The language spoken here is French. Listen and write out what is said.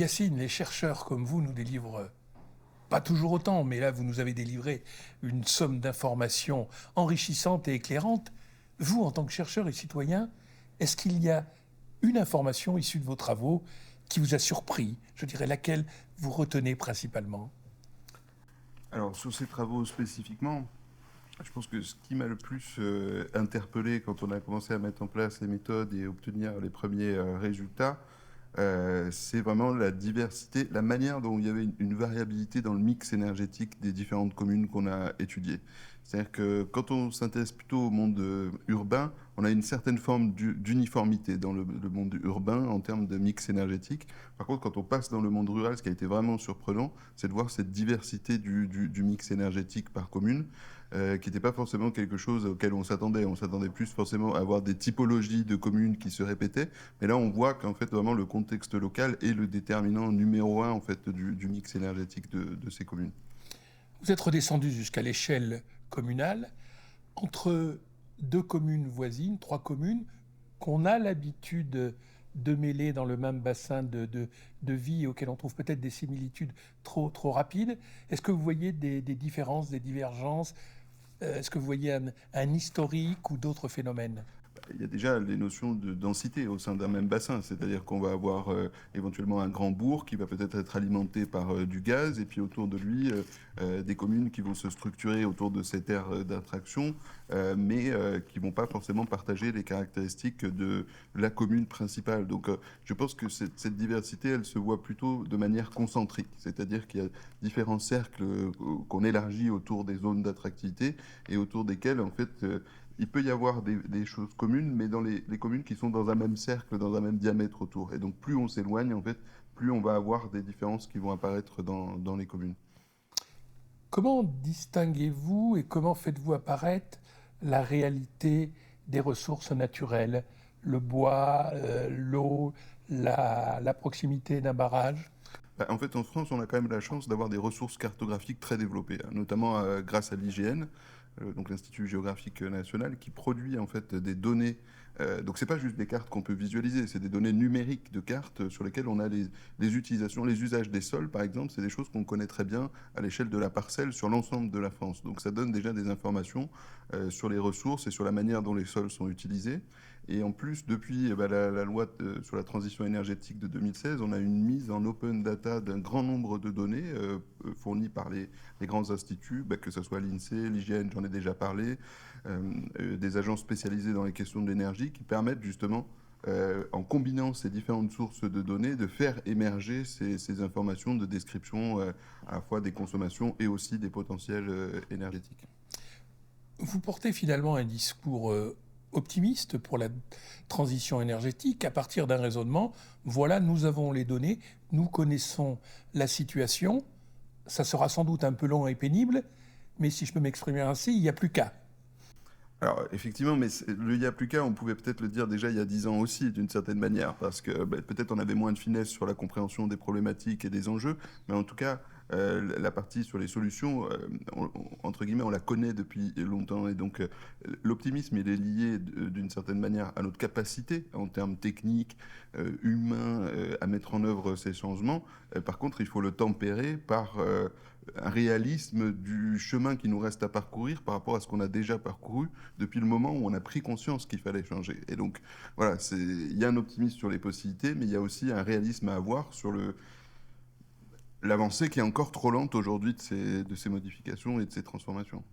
Yacine, les chercheurs comme vous nous délivrent pas toujours autant, mais là vous nous avez délivré une somme d'informations enrichissantes et éclairantes. Vous, en tant que chercheur et citoyen, est-ce qu'il y a une information issue de vos travaux qui vous a surpris, je dirais laquelle vous retenez principalement? Alors, sur ces travaux spécifiquement, je pense que ce qui m'a le plus interpellé quand on a commencé à mettre en place les méthodes et obtenir les premiers résultats, c'est vraiment la diversité, la manière dont il y avait une variabilité dans le mix énergétique des différentes communes qu'on a étudiées. C'est-à-dire que quand on s'intéresse plutôt au monde urbain, on a une certaine forme d'uniformité dans le monde urbain en termes de mix énergétique. Par contre, quand on passe dans le monde rural, ce qui a été vraiment surprenant, c'est de voir cette diversité du mix énergétique par commune, qui n'était pas forcément quelque chose auquel on s'attendait. On s'attendait plus forcément à avoir des typologies de communes qui se répétaient. Mais là, on voit qu'en fait, vraiment, le contexte local est le déterminant numéro un en fait, du mix énergétique de ces communes. Vous êtes redescendu jusqu'à l'échelle communale, entre deux communes voisines, trois communes, qu'on a l'habitude de mêler dans le même bassin de vie, auquel on trouve peut-être des similitudes trop rapides. Est-ce que vous voyez des différences, des divergences? Est-ce que vous voyez un historique ou d'autres phénomènes? Il y a déjà les notions de densité au sein d'un même bassin, c'est-à-dire qu'on va avoir éventuellement un grand bourg qui va peut-être être alimenté par du gaz, et puis autour de lui, des communes qui vont se structurer autour de cette aire d'attraction, mais qui ne vont pas forcément partager les caractéristiques de la commune principale. Donc je pense que cette diversité, elle se voit plutôt de manière concentrique, c'est-à-dire qu'il y a différents cercles qu'on élargit autour des zones d'attractivité et autour desquels, en fait, il peut y avoir des choses communes, mais dans les communes qui sont dans un même cercle, dans un même diamètre autour. Et donc plus on s'éloigne, en fait, plus on va avoir des différences qui vont apparaître dans les communes. Comment distinguez-vous et comment faites-vous apparaître la réalité des ressources naturelles, le bois, l'eau, la proximité d'un barrage? Bah, en fait, en France, on a quand même la chance d'avoir des ressources cartographiques très développées, hein, notamment grâce à l'IGN, donc l'Institut géographique national, qui produit en fait des données. Donc c'est pas juste des cartes qu'on peut visualiser, c'est des données numériques de cartes sur lesquelles on a les utilisations, les usages des sols, par exemple. C'est des choses qu'on connaît très bien à l'échelle de la parcelle sur l'ensemble de la France. Donc ça donne déjà des informations sur les ressources et sur la manière dont les sols sont utilisés. Et en plus, depuis la loi sur la transition énergétique de 2016, on a une mise en open data d'un grand nombre de données fournies par les grands instituts, que ce soit l'INSEE, l'IGN, j'en ai déjà parlé, des agences spécialisées dans les questions de l'énergie qui permettent justement, en combinant ces différentes sources de données, de faire émerger ces informations de description à la fois des consommations et aussi des potentiels énergétiques. Vous portez finalement un discours optimiste pour la transition énergétique à partir d'un raisonnement. Voilà, nous avons les données, nous connaissons la situation. Ça sera sans doute un peu long et pénible, mais si je peux m'exprimer ainsi, il n'y a plus qu'à. Alors, effectivement, mais le il y a plus qu'à, on pouvait peut-être le dire déjà il y a 10 ans aussi, d'une certaine manière, parce que peut-être on avait moins de finesse sur la compréhension des problématiques et des enjeux, mais en tout cas, la partie sur les solutions, entre guillemets, on la connaît depuis longtemps, et donc l'optimisme, il est lié d'une certaine manière à notre capacité en termes techniques, humains, à mettre en œuvre ces changements. Par contre, il faut le tempérer par un réalisme du chemin qui nous reste à parcourir par rapport à ce qu'on a déjà parcouru depuis le moment où on a pris conscience qu'il fallait changer. Et donc, voilà, il y a un optimisme sur les possibilités, mais il y a aussi un réalisme à avoir sur l'avancée qui est encore trop lente aujourd'hui de ces modifications et de ces transformations.